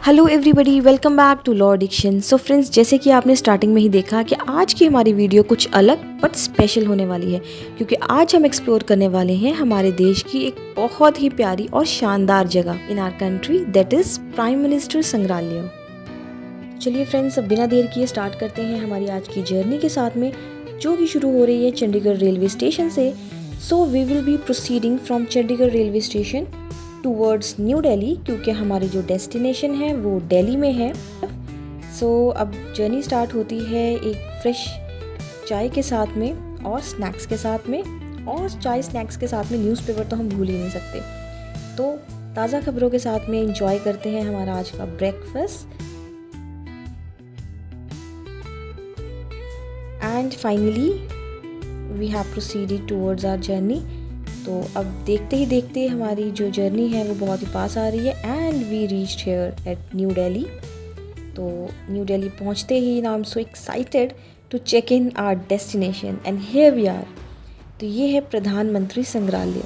Hello everybody, welcome back to Law Diction. So friends, जैसे कि आपने स्टार्टिंग में ही देखा कि आज की हमारी वीडियो कुछ अलग बट स्पेशल होने वाली है, क्योंकि आज हम एक्सप्लोर करने वाले हैं हमारे देश की एक बहुत ही प्यारी और शानदार जगह in our country, that is prime minister संग्रहालय। चलिए फ्रेंड्स, अब बिना देर किए स्टार्ट करते हैं हमारी आज की जर्नी के साथ में, जो कि शुरू हो रही है चंडीगढ़ रेलवे स्टेशन से। So we will be proceeding from Chandigarh railway station towards New Delhi, क्योंकि हमारी जो डेस्टिनेशन है वो दिल्ली में है। सो अब जर्नी स्टार्ट होती है एक फ्रेश चाय के साथ में और स्नैक्स के साथ में, और चाय स्नैक्स के साथ में न्यूज़पेपर तो हम भूल ही नहीं सकते। तो ताज़ा खबरों के साथ में एंजॉय करते हैं हमारा आज का breakfast. And finally we have proceeded towards our journey. तो अब देखते ही देखते हमारी जो जर्नी है वो बहुत ही पास आ रही है and we reached here at New Delhi. तो न्यू दिल्ली पहुंचते ही now I am so excited to check in our destination and here we are. तो ये है Pradhanmantri Sangrahalaya.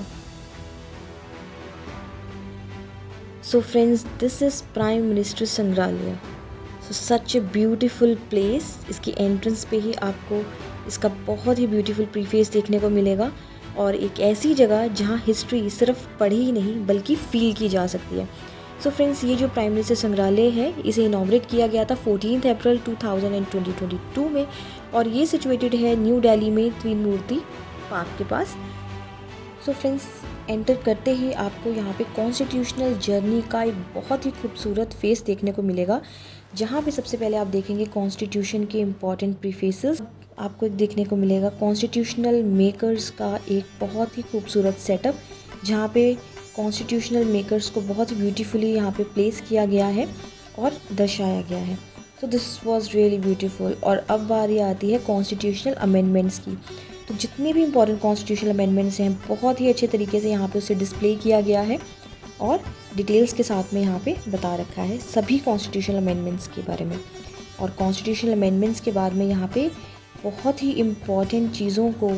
So friends, this is prime minister Sangrahalaya. So such a beautiful place. इसकी एंट्रेंस पे ही आपको इसका बहुत ही ब्यूटीफुल प्रीफेस देखने को मिलेगा, और एक ऐसी जगह जहाँ हिस्ट्री सिर्फ पढ़ी ही नहीं बल्कि फील की जा सकती है। सो फ्रेंड्स, ये जो प्राइम मिनिस्टर संग्रहालय है इसे इनॉग्रेट किया गया था 14 अप्रैल 2022 में, और ये सिचुएटेड है न्यू दिल्ली में त्रिन मूर्ति पार्क के पास। सो फ्रेंड्स, एंटर करते ही आपको यहाँ पे कॉन्स्टिट्यूशनल जर्नी का एक बहुत ही खूबसूरत फेस देखने को मिलेगा, जहाँ पे सबसे पहले आप देखेंगे कॉन्स्टिट्यूशन के इम्पॉर्टेंट प्रीफेसेस। आपको एक देखने को मिलेगा कॉन्स्टिट्यूशनल मेकर्स का एक बहुत ही खूबसूरत सेटअप, जहाँ पे कॉन्स्टिट्यूशनल मेकर्स को बहुत ही ब्यूटीफुली यहाँ पे प्लेस किया गया है और दर्शाया गया है। तो दिस वाज रियली ब्यूटीफुल। और अब बारी आती है कॉन्स्टिट्यूशनल अमेंडमेंट्स की। तो जितने भी इंपॉर्टेंट कॉन्स्टिट्यूशनल अमेंडमेंट्स हैं बहुत ही अच्छे तरीके से यहाँ पे उसे डिस्प्ले किया गया है, और डिटेल्स के साथ में यहाँ पे बता रखा है सभी कॉन्स्टिट्यूशनल अमेंडमेंट्स के बारे में। और कॉन्स्टिट्यूशनल अमेंडमेंट्स के बाद में यहाँ पे बहुत ही इम्पॉर्टेंट चीज़ों को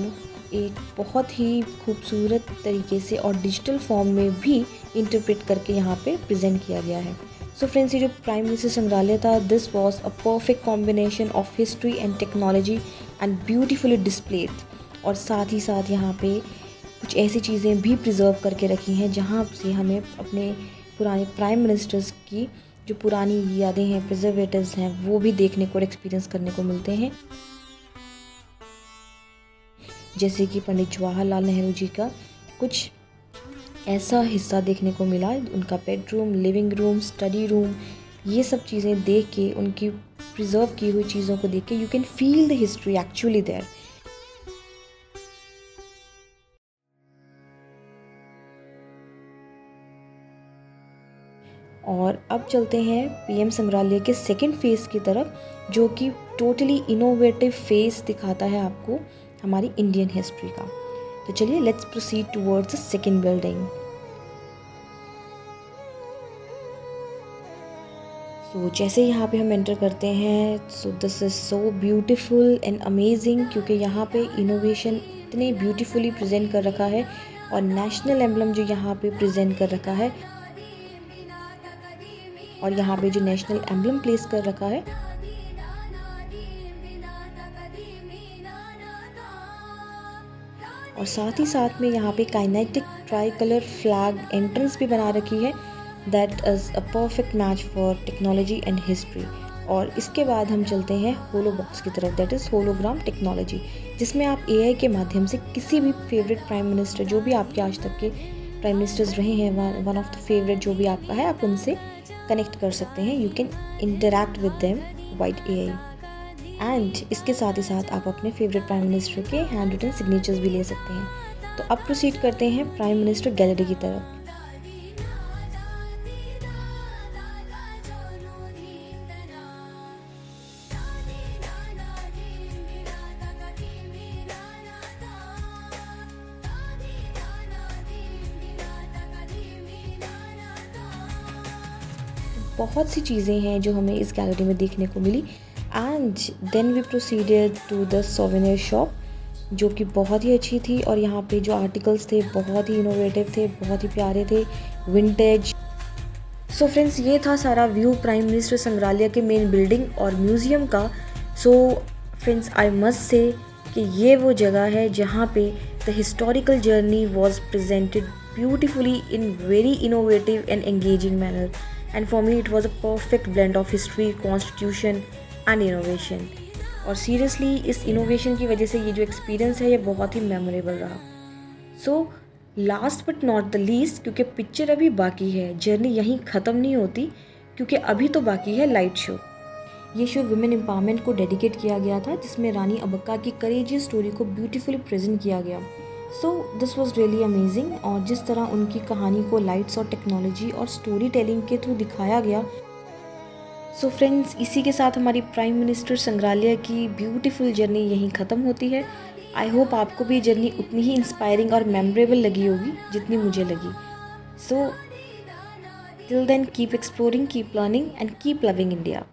एक बहुत ही खूबसूरत तरीके से और डिजिटल फॉर्म में भी इंटरप्रेट करके यहाँ पे प्रेजेंट किया गया है। सो फ्रेंड्स, ये जो प्राइम मिनिस्टर संग्रहालय था, this was a perfect combination of history and technology and beautifully displayed. और साथ ही साथ यहाँ पे कुछ ऐसी चीज़ें भी प्रिजर्व करके रखी हैं जहाँ से हमें अपने पुराने प्राइम मिनिस्टर्स की जो पुरानी यादें हैं, प्रिजर्वेटिव्स हैं, वो भी देखने को और एक्सपीरियंस करने को मिलते हैं। जैसे कि पंडित जवाहरलाल नेहरू जी का कुछ ऐसा हिस्सा देखने को मिला, उनका bedroom, living room, study room, ये सब चीज़ें देख के, उनकी प्रिजर्व की हुई चीज़ों को देख के you can feel the history actually there. और अब चलते हैं पीएम संग्रहालय के सेकंड फेज़ की तरफ, जो कि टोटली इनोवेटिव फेज़ दिखाता है आपको हमारी इंडियन हिस्ट्री का। तो चलिए let's proceed towards the second building. So जैसे यहाँ पे हम एंटर करते हैं, so this is so beautiful and amazing, क्योंकि यहाँ पे इनोवेशन इतने ब्यूटीफुली प्रेजेंट कर रखा है, और नेशनल एम्बलम जो यहाँ पे प्रेजेंट कर रखा है, और यहाँ पे जो नेशनल एम्बलम प्लेस कर रखा है, और साथ ही साथ में यहाँ पे kinetic try colour flag entrance भी बना रखी है, that is a perfect match for technology and history. और इसके बाद हम चलते हैं होलो बॉक्स की तरफ, दैट इज़ होलोग्राम टेक्नोलॉजी, जिसमें आप एआई के माध्यम से किसी भी फेवरेट प्राइम मिनिस्टर, जो भी आपके आज तक के प्राइम मिनिस्टर्स रहे हैं, वन ऑफ द फेवरेट जो भी आपका है, आप उनसे कनेक्ट कर सकते हैं। You can interact with them white AI. And इसके साथ ही साथ आप अपने फेवरेट प्राइम मिनिस्टर के हैंड रिटन सिग्नेचर्स भी ले सकते हैं। तो अब प्रोसीड करते हैं प्राइम मिनिस्टर गैलरी की तरफ। बहुत सी चीज़ें हैं जो हमें इस गैलरी में देखने को मिली। And then we proceeded to the souvenir shop, जो कि बहुत ही अच्छी थी, और यहाँ पे जो आर्टिकल्स थे बहुत ही इनोवेटिव थे, बहुत ही प्यारे थे, विंटेज। सो फ्रेंड्स, ये था सारा व्यू प्राइम मिनिस्टर संग्रहालय के मेन बिल्डिंग और म्यूज़ियम का। So friends, I must say कि ये वो जगह है जहाँ पे the historical journey was presented beautifully in very innovative and engaging manner, and for me it was a perfect blend of history, constitution and innovation. और seriously इस innovation की वजह से ये जो एक्सपीरियंस है ये बहुत ही मेमोरेबल रहा। So last but not the least, क्योंकि पिक्चर अभी बाकी है, जर्नी यहीं ख़त्म नहीं होती, क्योंकि अभी तो बाकी है लाइट शो। ये शो वुमेन एम्पावरमेंट को डेडिकेट किया गया था, जिसमें रानी अब्बक्का की करेजियस स्टोरी को ब्यूटीफुली प्रेजेंट किया गया। So this was really amazing. और जिस तरह उनकी कहानी को लाइट्स और टेक्नोलॉजी और स्टोरी टेलिंग के थ्रू दिखाया गया। सो फ्रेंड्स, इसी के साथ हमारी प्राइम मिनिस्टर संग्रहालय की ब्यूटीफुल जर्नी यहीं ख़त्म होती है। आई होप आपको भी जर्नी उतनी ही इंस्पायरिंग और मेमोरेबल लगी होगी जितनी मुझे लगी। So till then, keep exploring, keep learning and keep loving India.